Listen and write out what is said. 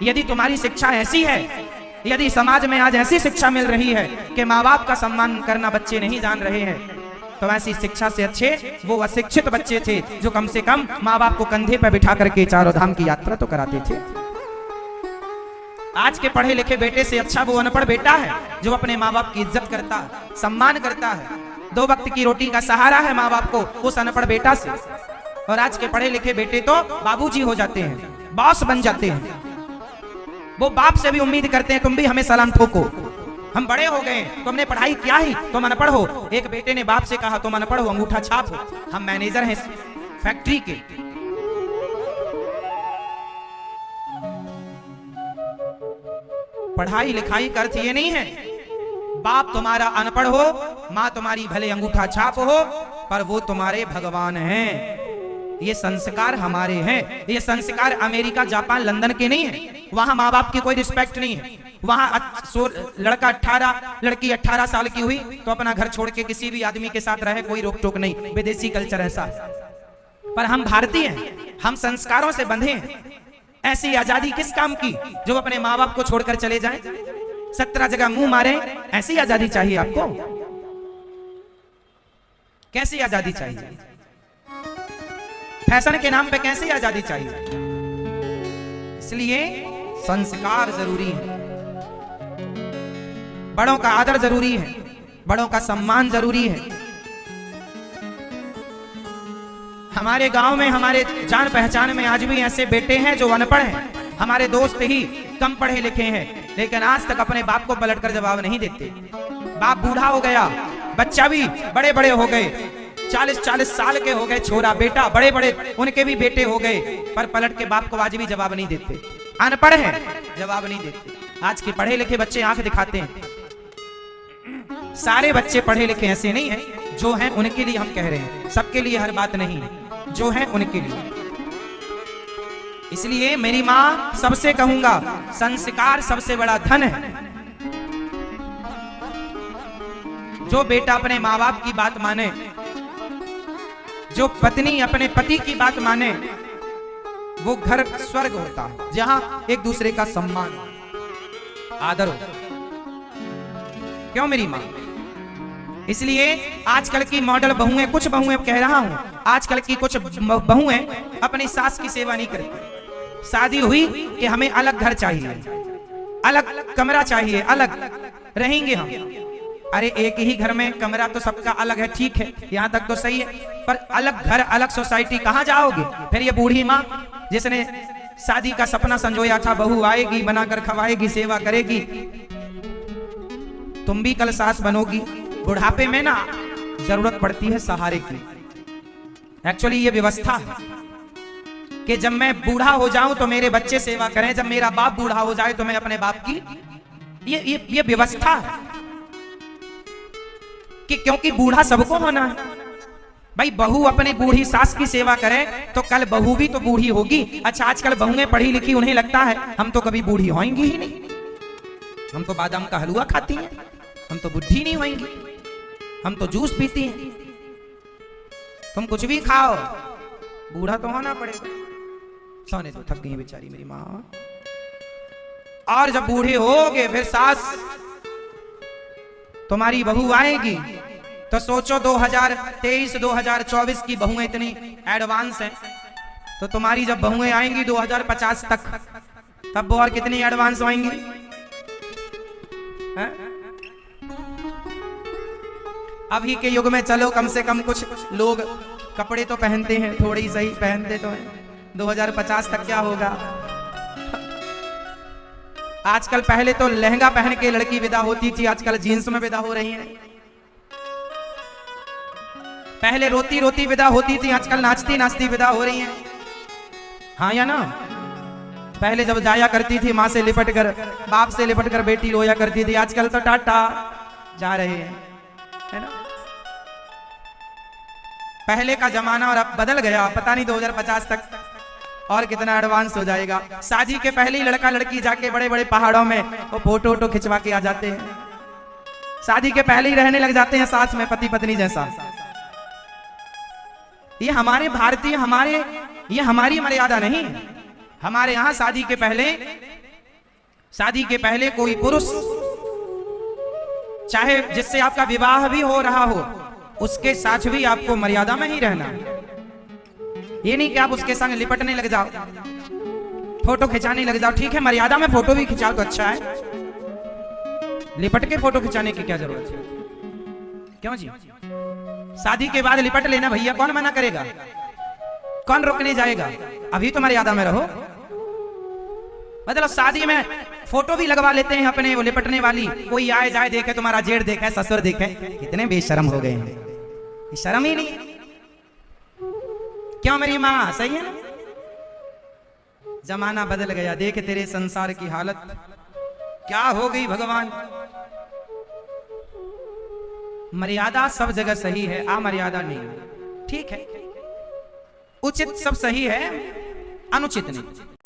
यदि तुम्हारी शिक्षा ऐसी है, यदि समाज में आज ऐसी शिक्षा मिल रही है कि माँ बाप का सम्मान करना बच्चे नहीं जान रहे हैं, तो ऐसी शिक्षा से अच्छे वो अशिक्षित बच्चे थे जो कम से कम माँ बाप को कंधे पर बिठा करके चारों धाम की यात्रा तो कराते थे। आज के पढ़े लिखे बेटे से अच्छा वो अनपढ़ बेटा है जो अपने माँ बाप की इज्जत करता है, सम्मान करता है, 2 वक्त की रोटी का सहारा है माँ बाप को उस अनपढ़ बेटा से। और आज के पढ़े लिखे बेटे तो बाबूजी हो जाते हैं, बॉस बन जाते हैं। वो बाप से भी उम्मीद करते हैं तुम भी हमें सलाम ठोको, हम बड़े हो गए, तुमने पढ़ाई क्या ही, तुम अनपढ़ हो। एक बेटे ने बाप से कहा तुम अनपढ़ हो, अंगूठा छाप हो, हम मैनेजर हैं फैक्ट्री के। पढ़ाई लिखाई का अर्थ ये नहीं है बाप तुम्हारा अनपढ़ हो, माँ तुम्हारी भले अंगूठा छाप हो, पर वो तुम्हारे भगवान हैं। ये संस्कार हमारे हैं। ये संस्कार अमेरिका, जापान, लंदन के नहीं है। वहां माँ बाप की कोई रिस्पेक्ट नहीं है। वहां लड़का 18, लड़की 18 साल की हुई तो अपना घर छोड़ के किसी भी आदमी के साथ रहे, कोई रोक टोक नहीं। विदेशी कल्चर ऐसा है। पर हम भारतीय हैं, हम संस्कारों से बंधे हैं। ऐसी आजादी किस काम की जो अपने माँ बाप को छोड़कर चले जाएं, 17 जगह मुंह मारे? ऐसी आजादी चाहिए आपको? कैसी आजादी चाहिए? फैशन के नाम पे कैसी आजादी चाहिए? इसलिए संस्कार जरूरी है, बड़ों का आदर जरूरी है, बड़ों का सम्मान जरूरी है। हमारे गांव में, हमारे जान पहचान में आज भी ऐसे बेटे हैं जो अनपढ़ हैं। हमारे दोस्त ही कम पढ़े लिखे हैं, लेकिन आज तक अपने बाप को पलटकर जवाब नहीं देते। बाप बूढ़ा हो गया, बच्चा भी बड़े बड़े हो गए, 40-40 साल के हो गए, छोरा बेटा बड़े बड़े उनके भी बेटे हो गए, पर पलट के बाप को आज भी जवाब नहीं देते। अनपढ़ है, जवाब नहीं देते। आज के पढ़े लिखे बच्चे आंख दिखाते हैं। सारे बच्चे पढ़े लिखे ऐसे नहीं है, जो हैं उनके लिए हम कह रहे हैं, सबके लिए हर बात नहीं है, जो है उनके लिए। इसलिए मेरी मां सबसे कहूंगा, संस्कार सबसे बड़ा धन है। जो बेटा अपने माँ बाप की बात माने, जो पत्नी अपने पति की बात माने, वो घर स्वर्ग होता है जहां एक दूसरे का सम्मान आदर होता है। क्यों मेरी मां? इसलिए आजकल की मॉडल बहुएं, कुछ बहुएं कह रहा हूं, आजकल की कुछ बहुएं अपनी सास की सेवा नहीं करती। शादी हुई कि हमें अलग घर चाहिए, अलग कमरा चाहिए, अलग रहेंगे हम। अरे एक ही घर में कमरा तो सबका अलग है, ठीक है, यहां तक तो सही है, पर अलग घर, अलग सोसाइटी कहां जाओगे? फिर ये बूढ़ी माँ जिसने शादी का सपना संजोया था, बहू आएगी, बनाकर खवाएगी, सेवा करेगी, तुम भी कल सास बनोगी। बुढ़ापे में ना जरूरत पड़ती है सहारे की। एक्चुअली ये व्यवस्था है कि जब मैं बूढ़ा हो जाऊं तो मेरे बच्चे सेवा करें, जब मेरा बाप बूढ़ा हो जाए तो मैं अपने बाप की, ये व्यवस्था है कि क्योंकि बूढ़ा सबको होना है। भाई बहू अपनी बूढ़ी सास की सेवा करे तो कल बहू भी तो बूढ़ी होगी। अच्छा, आजकल बहुएं पढ़ी लिखी, उन्हें लगता है हम तो कभी बूढ़ी होंगी ही नहीं, हम तो बादाम का हलवा खाती हैं, हम तो बुढ़ी नहीं होंगी, हम तो जूस पीती हैं। तुम कुछ भी खाओ, बूढ़ा तो होना पड़ेगा। सोने तो थक गई बेचारी मेरी माँ। और जब बूढ़े होगे फिर सास तुम्हारी बहू आएगी, तो सोचो 2023-2024 की बहुएं इतनी एडवांस हैं, तो तुम्हारी जब बहुएं आएंगी 2050 तक, तब वो और कितनी एडवांस होंगी? अभी के युग में चलो कम से कम कुछ लोग कपड़े तो पहनते हैं, थोड़े ही सही पहनते तो हैं। 2050 तक क्या होगा? आजकल पहले तो लहंगा पहन के लड़की विदा होती थी, आजकल जीन्स में विदा हो रही है। पहले रोती रोती विदा होती थी, आजकल नाचती नाचती विदा हो रही हैं। हाँ या ना? पहले जब जाया करती थी माँ से लिपट कर, बाप से लिपट कर बेटी रोया करती थी, आजकल तो टाटा जा रहे हैं, है ना? पहले का जमाना और अब बदल गया, पता नहीं 2050 तक और कितना एडवांस हो जाएगा। शादी के पहले ही लड़का लड़की जाके बड़े बड़े पहाड़ों में वो फोटो वोटो खिंचवा के आ जाते हैं। शादी के पहले ही रहने लग जाते हैं साथ में, पति पत्नी जैसा। ये हमारे भारतीय, ये हमारी मर्यादा नहीं है। हमारे यहाँ शादी के पहले शादी के पहले कोई पुरुष, चाहे जिससे आपका विवाह भी हो रहा हो, उसके साथ भी आपको मर्यादा में ही रहना। ये नहीं कि आप उसके संग लिपटने लग जाओ, फोटो खिंचाने लग जाओ। ठीक है, मर्यादा में फोटो भी खिंचाओ तो अच्छा है, लिपट के फोटो खिंचाने की क्या जरूरत है? क्यों जी? शादी के बाद लिपट लेना भैया, कौन मना करेगा, कौन रोकने जाएगा? अभी तो मर्यादा में रहो। मतलब शादी में फोटो भी लगवा लेते हैं अपने, वो लिपटने वाली। कोई आए जाए देखे, तुम्हारा जेठ देखे, ससुर देखे, कितने बेशरम हो गए हैं, शर्म ही नहीं। क्यों मेरी माँ, सही है ना? जमाना बदल गया, देख तेरे संसार की हालत क्या हो गई भगवान। मर्यादा सब जगह सही है, अमर्यादा नहीं। ठीक है, उचित सब सही है, अनुचित नहीं।